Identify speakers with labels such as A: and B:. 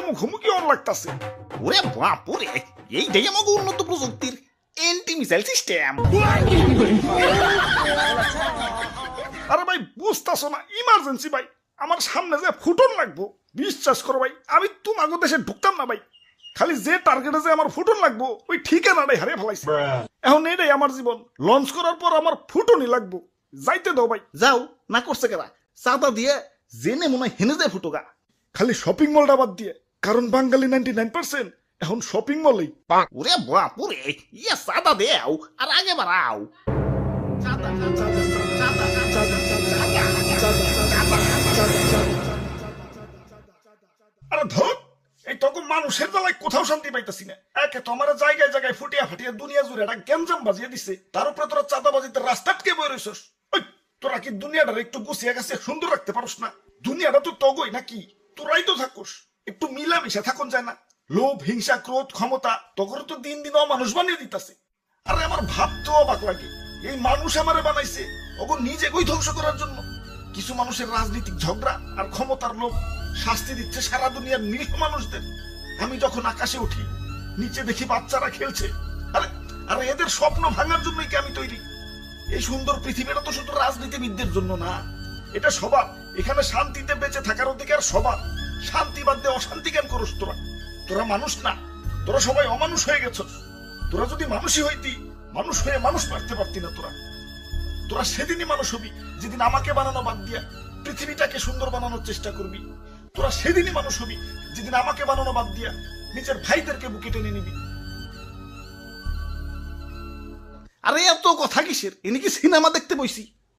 A: মুখোমুখি অন লাগতাছে।
B: ওরে বাপুরে, এইটাই আমাকে উন্নত প্রযুক্তির এন্টি মিসাইল সিস্টেম।
A: আরে ভাই বুঝতাছো না, ইমার্জেন্সি ভাই, আমার সামনে যে ফুটন লাগবো। বিশ্বাস করো ভাই, আমি তোমাকে দেশে ঢুকতাম না ভাই। খালি যে টার্গেটে যে আমার ফুটন লাগবো ওই ঠিকানাটাই হারিয়ে ফেলাইছে। এখন এটাই আমার জীবন। লঞ্চ করার পর আমার ফুটনই লাগবো। যাইতে দাও ভাই।
B: যাও, না করছে কেরা, চাঁদা দিয়ে জেনে মনে হয় হেনে যায় ফুটোগা।
A: খালি শপিং মলটা বাদ দিয়ে, কারণ বাঙালি 99% এখন শপিং মলেই।
B: ওরে বাপুরে, ইয়ে চাঁদা দেও আর আগে বাড়াও। চাঁদা, চাঁদা, চাঁদা, চাঁদা,
A: আরে ধর, এই তখন মানুষের বেলায় কোথাও শান্তি পাইতেছি না। একে তো আমার জায়গায় জায়গায় ফুটিয়া ফাটিয়া দুনিয়া জুড়ে একটা গ্যাঞ্জাম বাজিয়ে দিছে। তার উপরে তোরা চাঁদাবাজিতে রাস্তা আটকে বই রইছস। ওই তোরা কি দুনিয়াটা একটু গুছিয়ে গেছে সুন্দর রাখতে পারস না? দুনিয়াটা তো তগই নাকি? তোরাই তো থাকোস, একটু মিলামিশা থাকুন যায় না? লোভ, হিংসা, ক্রোধ, ক্ষমতা তখন তো দিন দিন অমানুষ বানিয়ে দিতেছে। আরে আমার ভাবতে অবাক লাগে, এই মানুষ আমারে বানাইছে ওগো নিজে গই ধ্বংস করার জন্য। কিছু মানুষের রাজনৈতিক ঝগড়া আর ক্ষমতার লোভ শাস্তি দিচ্ছে সারা দুনিয়ার নিরীহ মানুষদের। আমি যখন আকাশে উঠি, নিচে দেখি বাচ্চারা খেলছে। আরে আরে এদের স্বপ্ন ভাঙার জন্যই কি আমি তৈরি? এই সুন্দর পৃথিবীটা তো শুধু রাজনীতিবিদদের জন্য না, এটা সবার। এখানে শান্তিতে বেঁচে থাকার অধিকার সবার। শান্তি বাদ দিয়ে অশান্তি কেন করস তোরা? তোরা মানুষ না, তোরা সবাই অমানুষ হয়ে গেছস। তোরা যদি মানুষই হইতি, মানুষ হয়ে মানুষ মারতে পারতি না। তোরা সেদিনই মানুষ হবি যেদিন আমাকে বানানো বাদ দিয়া পৃথিবীটাকে সুন্দর বানানোর চেষ্টা করবি। তোরা সেদিনই মানুষ হবি যেদিন আমাকে বানানো বাদ দিয়া নিজের ভাইদেরকে বুকে টেনে নিবি।
B: আরে এত কথা কিসের? এনে কি সিনেমা দেখতে বইছি?